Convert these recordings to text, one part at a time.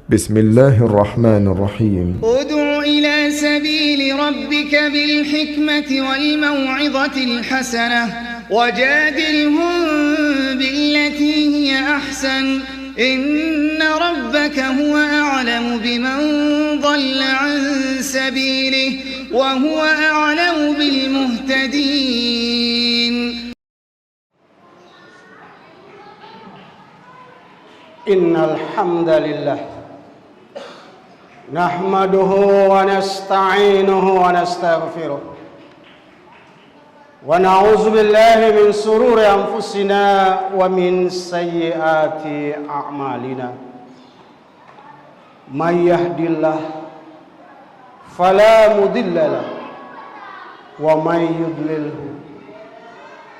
بسم الله الرحمن الرحيم ادع إلى سبيل ربك بالحكمة والموعظة الحسنة وجادلهم بالتي هي أحسن إن ربك هو أعلم بمن ضل عن سبيله وهو أعلم بالمهتدين. إن الحمد لله نحمده ونستعينه ونستغفره ونعوذ بالله من شرور أنفسنا ومن سيئات أعمالنا. من يهد الله فلا مضل له ومن يضلله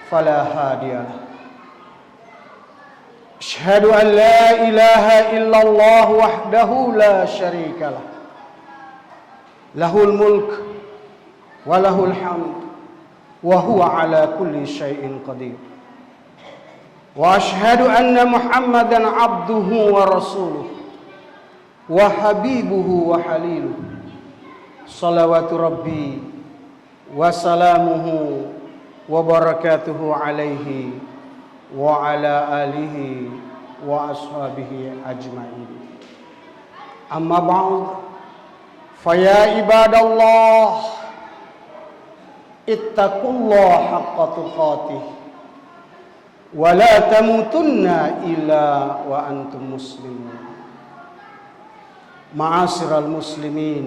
فلا هادي له. أشهد أن لا إله إلا الله وحده لا شريك له له الملك وله الحمد وهو على كل شيء قدير. وأشهد أن محمدا عبده ورسوله وحبيبه وحليله صلوات ربي وسلامه وبركاته عليه وعلى آله وأصحابه أجمعين. أما بعد فيا عباد الله اتقوا الله حق تقاته ولا تموتن إلا وأنتم مسلمون. معاشر المسلمين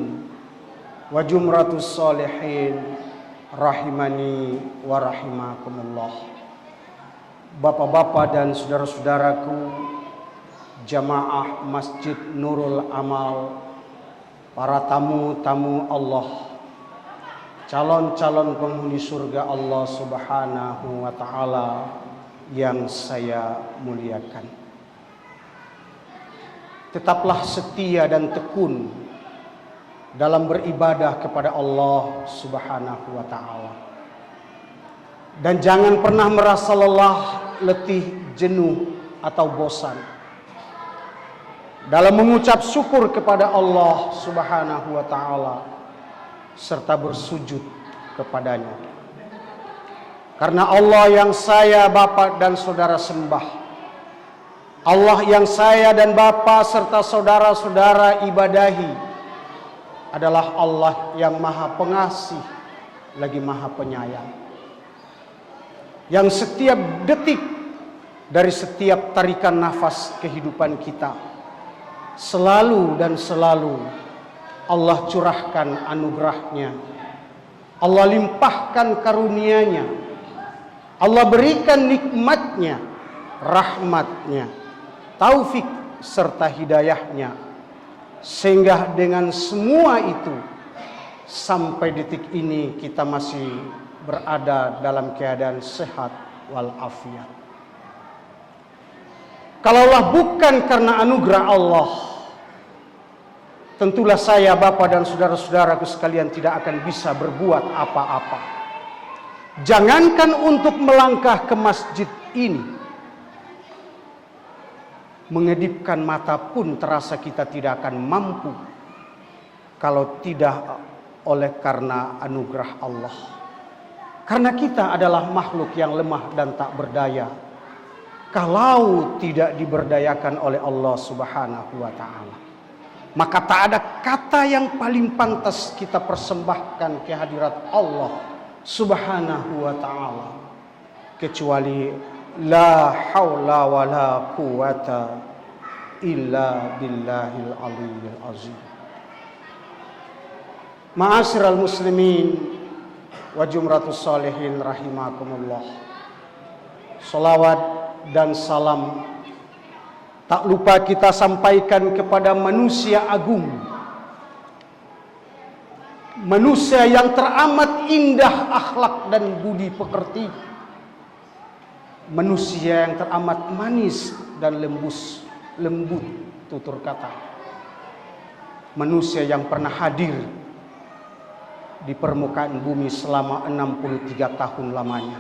وجمرة الصالحين rahimani wa rahimakumullah. Bapak-bapak dan saudara-saudaraku, jamaah Masjid Nurul Amal, para tamu-tamu Allah, calon-calon penghuni surga Allah Subhanahu wa Ta'ala yang saya muliakan. Tetaplah setia dan tekun dalam beribadah kepada Allah Subhanahu wa Ta'ala. Dan jangan pernah merasa lelah, letih, jenuh, atau bosan dalam mengucap syukur kepada Allah Subhanahu wa Ta'ala serta bersujud kepadanya. Karena Allah yang saya, bapak, dan saudara sembah, Allah yang saya dan bapak serta saudara-saudara ibadahi adalah Allah yang maha pengasih lagi maha penyayang, yang setiap detik dari setiap tarikan nafas kehidupan kita selalu dan selalu Allah curahkan anugerahnya, Allah limpahkan karunia-Nya, Allah berikan nikmatnya, rahmatnya, taufik serta hidayahnya, sehingga dengan semua itu sampai detik ini kita masih berada dalam keadaan sehat walafiat. Kalaulah bukan karena anugerah Allah, tentulah saya, bapak, dan saudara-saudaraku sekalian tidak akan bisa berbuat apa-apa. Jangankan untuk melangkah ke masjid ini, mengedipkan mata pun terasa kita tidak akan mampu kalau tidak oleh karena anugerah Allah. Karena kita adalah makhluk yang lemah dan tak berdaya kalau tidak diberdayakan oleh Allah Subhanahu wa Ta'ala. Maka tak ada kata yang paling pantas kita persembahkan ke hadirat Allah Subhanahu wa Ta'ala kecuali la haula wa la quwata illa billahil aliyyil azim. Ma'asyiral muslimin wa jumratus salihin rahimakumullah. Salawat dan salam tak lupa kita sampaikan kepada manusia agung, manusia yang teramat indah akhlak dan budi pekerti, manusia yang teramat manis dan lembut tutur kata, manusia yang pernah hadir di permukaan bumi selama 63 tahun lamanya,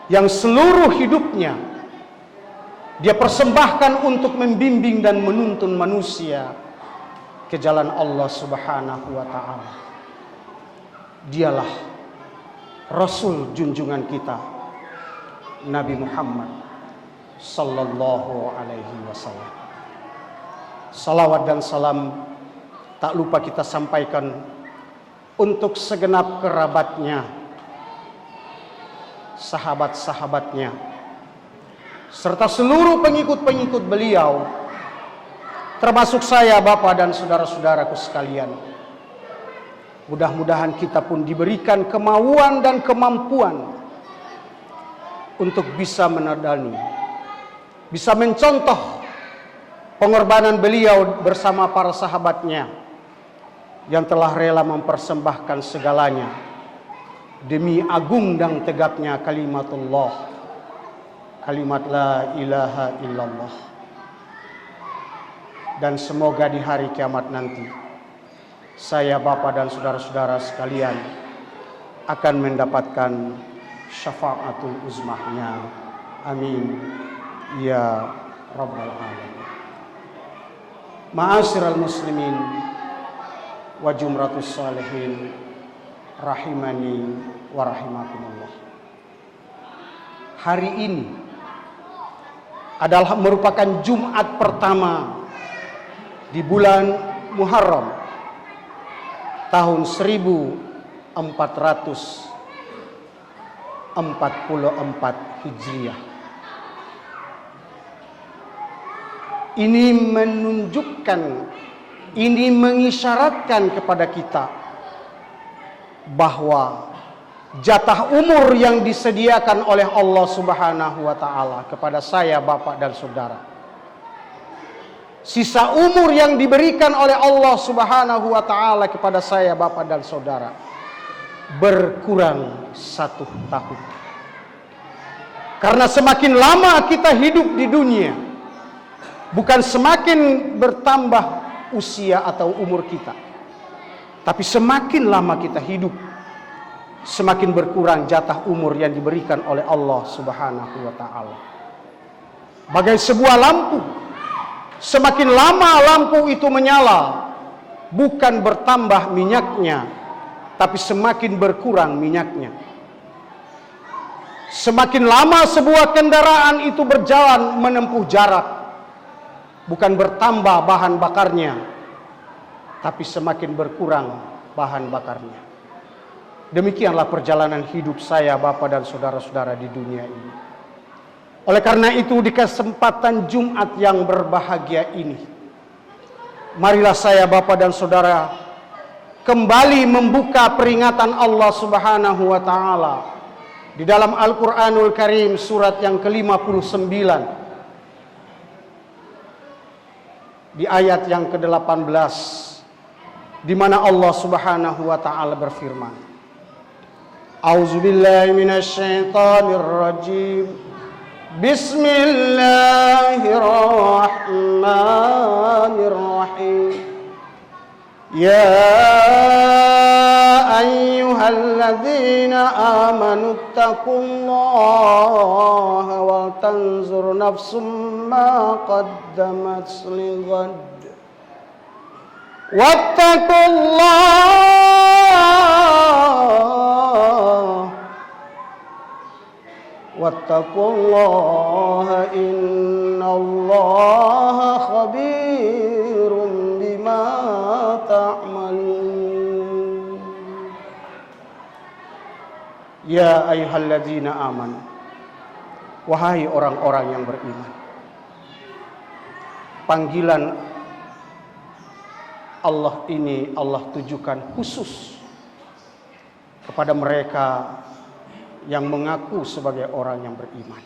yang seluruh hidupnya Dia persembahkan untuk membimbing dan menuntun manusia ke jalan Allah Subhanahu wa taala. Dialah Rasul junjungan kita, Nabi Muhammad sallallahu alaihi wasallam. Salawat dan salam tak lupa kita sampaikan untuk segenap kerabatnya, sahabat-sahabatnya, serta seluruh pengikut-pengikut beliau, termasuk saya, Bapak dan saudara-saudaraku sekalian. Mudah-mudahan kita pun diberikan kemauan dan kemampuan untuk bisa menadani, bisa mencontoh pengorbanan beliau bersama para sahabatnya yang telah rela mempersembahkan segalanya demi agung dan tegapnya kalimatullah, kalimat la ilaha illallah. Dan semoga di hari kiamat nanti saya, Bapak dan saudara-saudara sekalian akan mendapatkan syafaatul uzmahnya. Amin ya rabbal alamin. Ma'asyiral muslimin wa jumratus salihin rahimani wa rahimakumullah. Hari ini adalah merupakan Jumat pertama di bulan Muharram tahun 1444 Hijriah. Ini menunjukkan, ini mengisyaratkan kepada kita bahwa jatah umur yang disediakan oleh Allah Subhanahu wa taala kepada saya, Bapak dan saudara, sisa umur yang diberikan oleh Allah Subhanahu wa taala kepada saya, Bapak dan saudara, berkurang 1 tahun. Karena semakin lama kita hidup di dunia, bukan semakin bertambah usia atau umur kita, tapi semakin lama kita hidup, semakin berkurang jatah umur yang diberikan oleh Allah Subhanahu wa taala. Bagai sebuah lampu, semakin lama lampu itu menyala, bukan bertambah minyaknya, tapi semakin berkurang minyaknya. Semakin lama sebuah kendaraan itu berjalan menempuh jarak, bukan bertambah bahan bakarnya, tapi semakin berkurang bahan bakarnya. Demikianlah perjalanan hidup saya, Bapak dan saudara-saudara, di dunia ini. Oleh karena itu, di kesempatan Jumat yang berbahagia ini, marilah saya, Bapak dan saudara, kembali membuka peringatan Allah Subhanahu wa taala di dalam Al-Qur'anul Karim, surat yang ke-59, di ayat yang ke-18, di mana Allah Subhanahu wa taala berfirman, A'udzubillahi minasyaitonir rajim. Bismillahirrahmanirrahim. Ya ayyuhalladzina amanu taqullaha wa tanzur nafsum ma qaddamat lighad. Wattaqullaha innallaha khabirum bima ta'malun. Ya ayyuhalladzina amanu, wahai orang-orang yang beriman. Panggilan Allah ini Allah tujukan khusus kepada mereka yang mengaku sebagai orang yang beriman.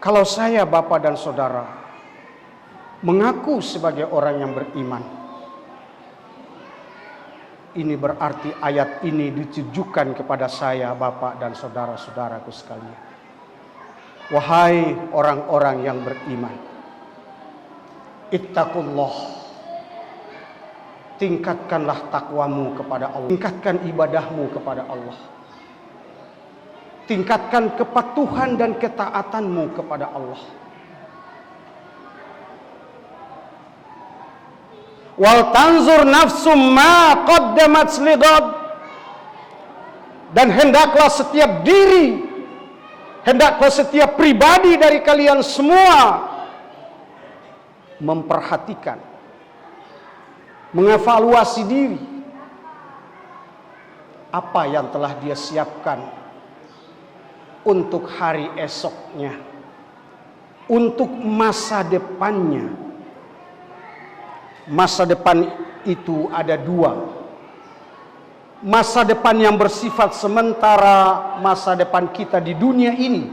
Kalau saya, Bapak dan saudara, mengaku sebagai orang yang beriman, ini berarti ayat ini ditujukan kepada saya, Bapak dan saudara-saudaraku sekalian. Wahai orang-orang yang beriman, ittaqullah, tingkatkanlah takwamu kepada Allah, tingkatkan ibadahmu kepada Allah. tingkatkan kepatuhan dan ketaatanmu kepada Allah. Wal tanzur nafsum ma qaddamat lighad. Dan hendaklah setiap diri, hendaklah setiap pribadi dari kalian semua memperhatikan, mengevaluasi diri, apa yang telah dia siapkan untuk hari esoknya, untuk masa depannya. Masa depan itu ada dua. Masa depan yang bersifat sementara, masa depan kita di dunia ini.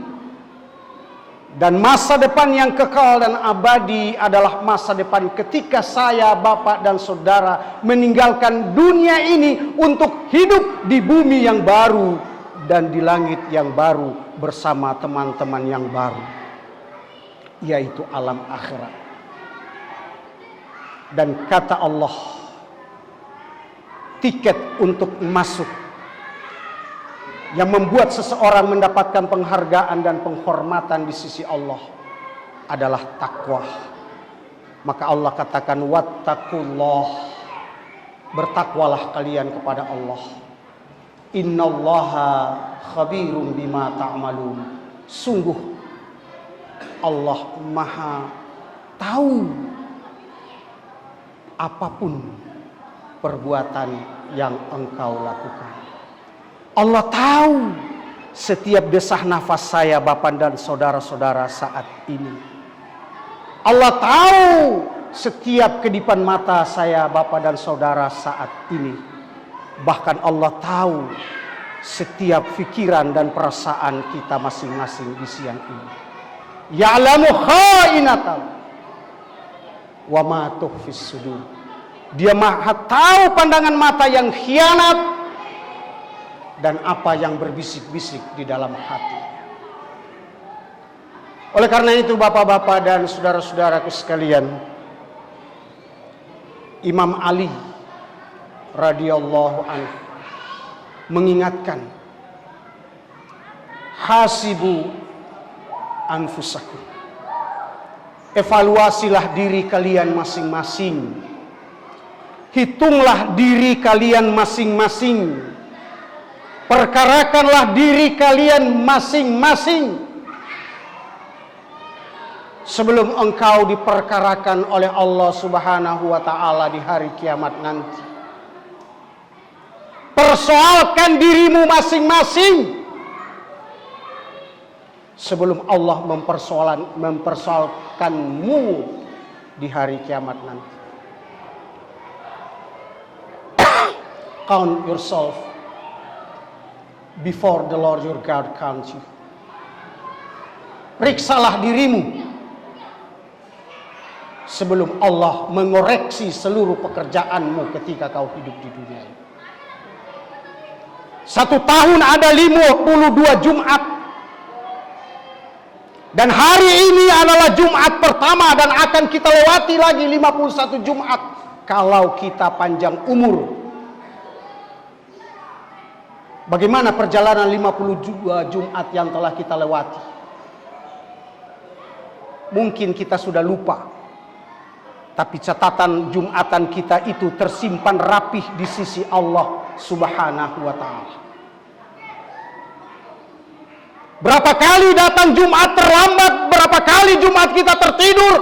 Dan masa depan yang kekal dan abadi adalah masa depan ketika saya, bapak dan saudara meninggalkan dunia ini untuk hidup di bumi yang baru dan di langit yang baru bersama teman-teman yang baru, yaitu alam akhirat. Dan kata Allah, tiket untuk masuk yang membuat seseorang mendapatkan penghargaan dan penghormatan di sisi Allah adalah takwa. Maka Allah katakan, wattaqullah, bertakwalah kalian kepada Allah. Innallaha khabirum bima ta'malun. Sungguh Allah Maha tahu apapun perbuatan yang engkau lakukan. Allah tahu setiap desah nafas saya, bapak dan saudara-saudara saat ini. Allah tahu setiap kedipan mata saya, bapak dan saudara saat ini. Bahkan Allah tahu setiap pikiran dan perasaan kita masing-masing di siang ini. Ya'lamu kha'inatal wa ma tukhfis sudur. Dia Maha tahu pandangan mata yang khianat dan apa yang berbisik-bisik di dalam hati. Oleh karena itu, bapak-bapak dan saudara-saudaraku sekalian, Imam Ali radhiyallahu anhu mengingatkan, hasibu anfusakum, evaluasilah diri kalian masing-masing. Hitunglah diri kalian masing-masing. Perkarakanlah diri kalian masing-masing sebelum engkau diperkarakan oleh Allah Subhanahu wa ta'ala di hari kiamat nanti. Persoalkan dirimu masing-masing sebelum Allah mempersoalkanmu di hari kiamat nanti. Count yourself before the Lord your God counts you. Periksalah dirimu sebelum Allah mengoreksi seluruh pekerjaanmu ketika kau hidup di dunia ini. 1 tahun ada 52 Jumat. Dan hari ini adalah Jumat pertama dan akan kita lewati lagi 51 Jumat kalau kita panjang umur. Bagaimana perjalanan 52 Jumat yang telah kita lewati? Mungkin kita sudah lupa. Tapi catatan Jumatan kita itu tersimpan rapih di sisi Allah Subhanahu wa ta'ala. Berapa kali datang Jumat terlambat, berapa kali Jumat kita tertidur.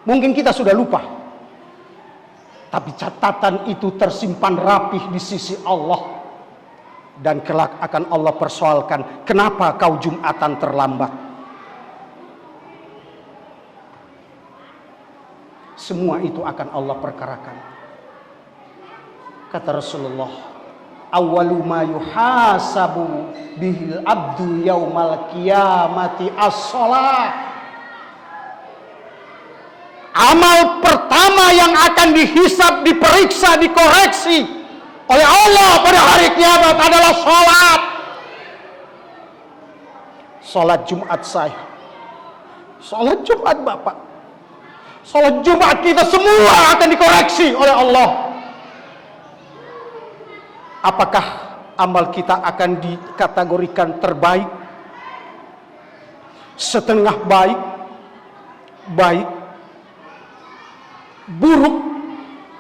Mungkin kita sudah lupa. Tapi catatan itu tersimpan rapih di sisi Allah. Dan kelak akan Allah persoalkan, kenapa kau Jumatan terlambat? Semua itu akan Allah perkarakan. Kata Rasulullah, awwalu ma yuhasabu bihil abdu yaumal qiyamati as-shalah. Amal pertama yang akan dihisab, diperiksa, dikoreksi oleh Allah pada hari kiamat adalah sholat. Sholat Jumat saya, sholat Jumat bapak, sholat Jumat kita semua akan dikoreksi oleh Allah. Apakah amal kita akan dikategorikan terbaik, setengah baik, baik, buruk,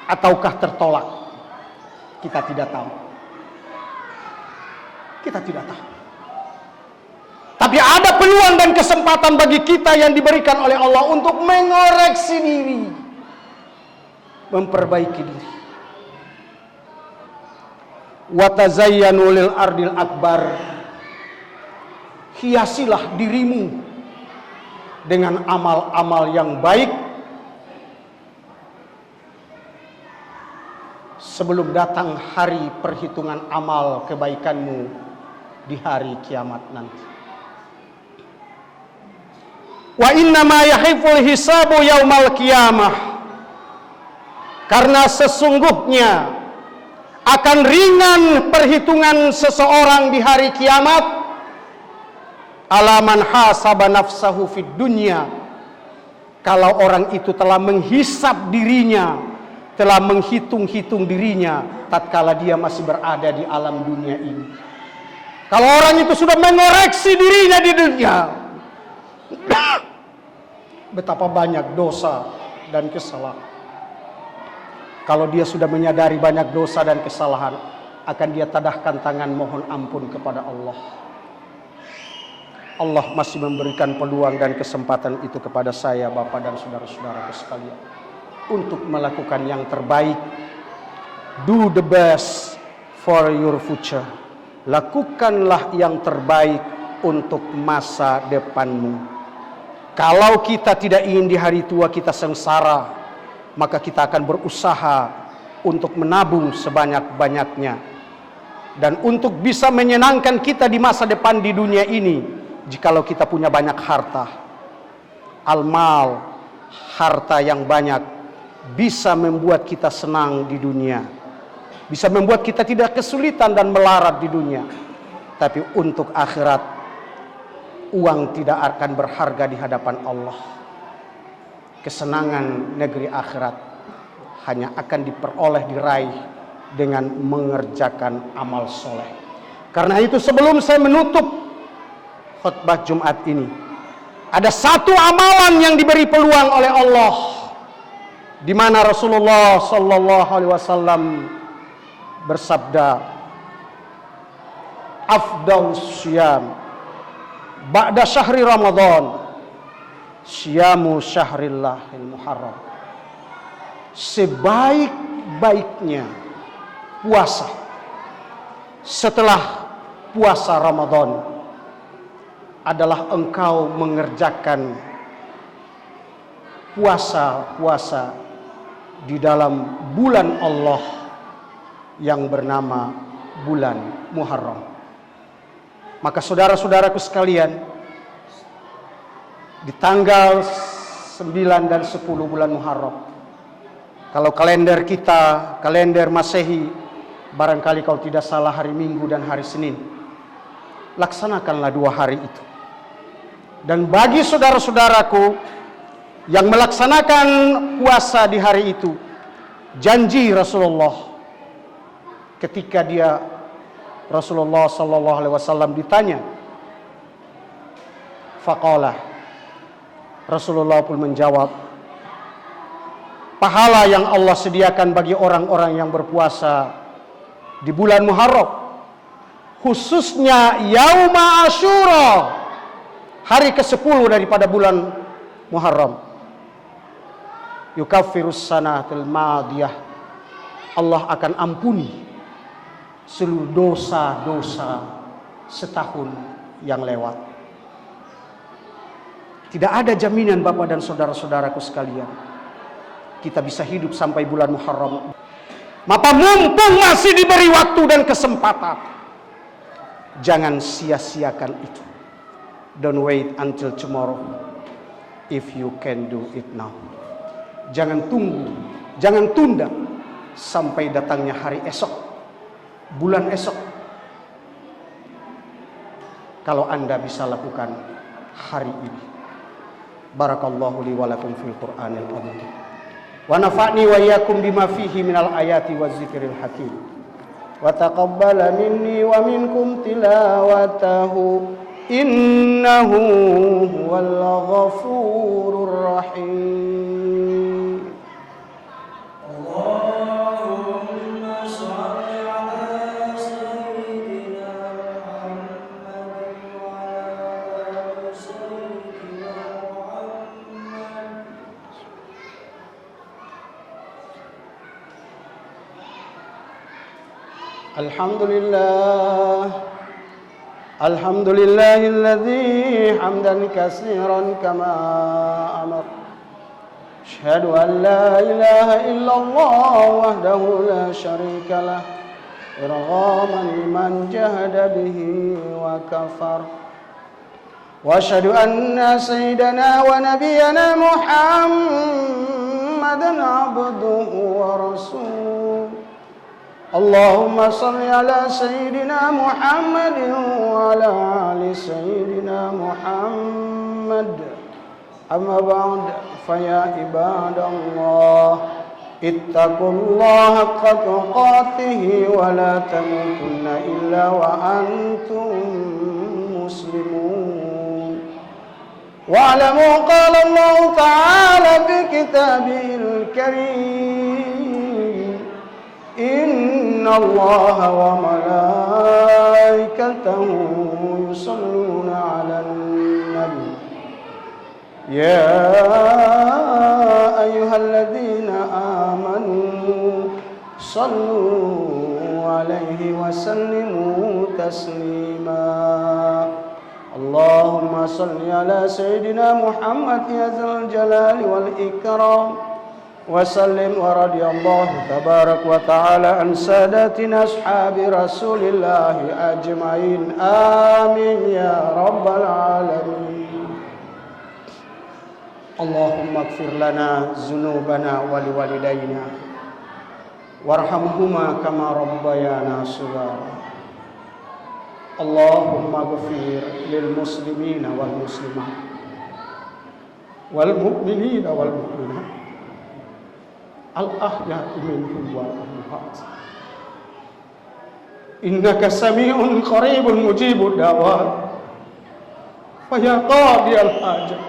ataukah tertolak. Kita tidak tahu. Kita tidak tahu. Tapi ada peluang dan kesempatan bagi kita yang diberikan oleh Allah untuk mengoreksi diri, memperbaiki diri. Wa tazayyanu lil ardil akbar. Hiasilah dirimu dengan amal-amal yang baik sebelum datang hari perhitungan amal kebaikanmu di hari kiamat nanti. Wa inna ma yahiful hisabu yaumal qiyamah. Karena sesungguhnya akan ringan perhitungan seseorang di hari kiamat alaman hasaba nafsahu fid dunya. Kalau orang itu telah menghisab dirinya, telah menghitung-hitung dirinya tatkala dia masih berada di alam dunia ini. Kalau orang itu sudah mengoreksi dirinya di dunia, betapa banyak dosa dan kesalahan. Kalau dia sudah menyadari banyak dosa dan kesalahan, akan dia tadahkan tangan mohon ampun kepada Allah. Allah masih memberikan peluang dan kesempatan itu kepada saya, Bapak dan saudara-saudaraku sekalian, untuk melakukan yang terbaik. Do the best for your future. Lakukanlah yang terbaik untuk masa depanmu. Kalau kita tidak ingin di hari tua kita sengsara, maka kita akan berusaha untuk menabung sebanyak-banyaknya. Dan untuk bisa menyenangkan kita di masa depan di dunia ini, jikalau kita punya banyak harta, al-mal, harta yang banyak, bisa membuat kita senang di dunia, bisa membuat kita tidak kesulitan dan melarat di dunia. Tapi untuk akhirat, uang tidak akan berharga di hadapan Allah. Kesenangan negeri akhirat hanya akan diperoleh, diraih dengan mengerjakan amal soleh. Karena itu sebelum saya menutup khutbah Jumat ini, ada satu amalan yang diberi peluang oleh Allah, di mana Rasulullah sallallahu alaihi wasallam bersabda, afdalus syiyam ba'da syahri Ramadan syiamu syahrillahil muharram. Sebaik-baiknya puasa setelah puasa Ramadan adalah engkau mengerjakan puasa-puasa di dalam bulan Allah yang bernama bulan Muharram. Maka saudara-saudaraku sekalian, di tanggal 9 dan 10 bulan Muharram, kalau kalender kita, kalender Masehi, barangkali kalau tidak salah hari Minggu dan hari Senin, laksanakanlah 2 hari itu. Dan bagi saudara-saudaraku yang melaksanakan puasa di hari itu, janji Rasulullah ketika Rasulullah sallallahu alaihi wasallam ditanya, faqala, Rasulullah pun menjawab, pahala yang Allah sediakan bagi orang-orang yang berpuasa di bulan Muharram, khususnya Yauma Asyura, hari ke-10 daripada bulan Muharram, yukaffirus sanatil madiyah, Allah akan ampuni seluruh dosa-dosa setahun yang lewat. Tidak ada jaminan Bapak dan saudara-saudaraku sekalian kita bisa hidup sampai bulan Muharram. Maka mumpung masih diberi waktu dan kesempatan, jangan sia-siakan itu. Don't wait until tomorrow if you can do it now. Jangan tunggu, jangan tunda sampai datangnya hari esok, bulan esok. Kalau Anda bisa lakukan hari ini. Barakallahu li wa lakum fil Qur'anil azim. Wa nafa'ni wa iyyakum bima fihi minal ayati waz zikril hakim. وتقبل مني ومنكم تلاوته إنه هو الغفور الرحيم. اللهم صل على سيدنا محمد وعلى آل سيدنا محمد. الحمد لله الذي حمدا كثيرا كما أمر. أشهد أن لا إله إلا الله وحده لا شريك له إرغاما لمن جهد به وكفر. وأشهد أن سيدنا ونبينا محمدا عبده ورسوله. اللهم صل على سيدنا محمد وعلى آل سيدنا محمد. أما بعد فيا عباد الله اتقوا الله حق تقاته ولا تموتن إلا وأنتم مسلمون. واعلموا قال الله تعالى في كتابه الكريم إن الله وملائكته يصلون على النبي يا أيها الذين آمنوا صلوا عليه وسلموا تسليما. اللهم صل على سيدنا محمد يا ذا الجلال والإكرام وسلم. ورضي الله تبارك وتعالى عن ساداتنا أصحاب رسول الله أجمعين آمين يا رب العالمين. اللهم اغفر لنا ذنوبنا ولوالدينا وارحمهما كما ربيانا صغارا. اللهم اغفر للمسلمين والمسلمات والمؤمنين والمؤمنات الأحياء منهم والأموات إنك سميع قريب مجيب الدعوات فيا قاضي الحاجة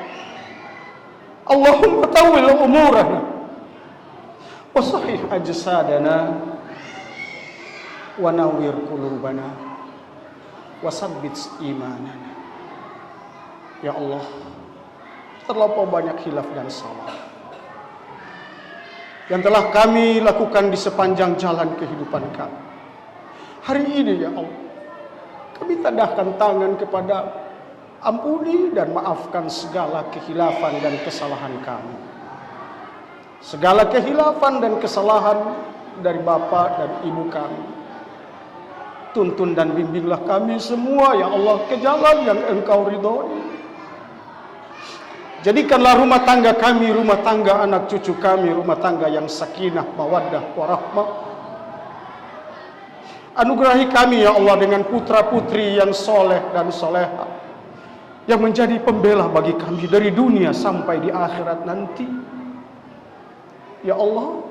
اللهم طول أمورنا وصحح أجسادنا ونوّر قلوبنا وثبت إيماننا. Ya Allah, terlampau banyak khilaf dan salah yang telah kami lakukan di sepanjang jalan kehidupan kami. Hari ini ya Allah, kami tadahkan tangan kepada ampuni dan maafkan segala kehilafan dan kesalahan kami. Segala kehilafan dan kesalahan dari Bapa dan Ibu kami. Tuntun dan bimbinglah kami semua ya Allah ke jalan yang Engkau ridhoi. Jadikanlah rumah tangga kami, rumah tangga anak cucu kami, rumah tangga yang sakinah, mawaddah, warahmah. Anugerahi kami ya Allah dengan putra-putri yang soleh dan soleha, yang menjadi pembela bagi kami dari dunia sampai di akhirat nanti. Ya Allah,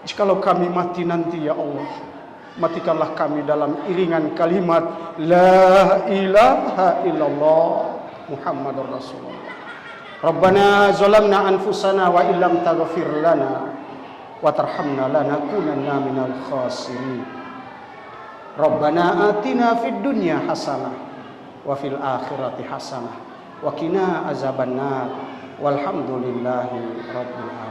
jikalau kami mati nanti ya Allah, matikanlah kami dalam iringan kalimat La ilaha illallah Muhammadur Rasulullah. Rabbana zalamna anfusana wa illam taghfir lana wa tarhamna lanakunanna minal khasirin. Rabbana atina fid dunya hasanah wa fil akhirati hasanah wa qina azabannar walhamdulillahi rabbil alamin.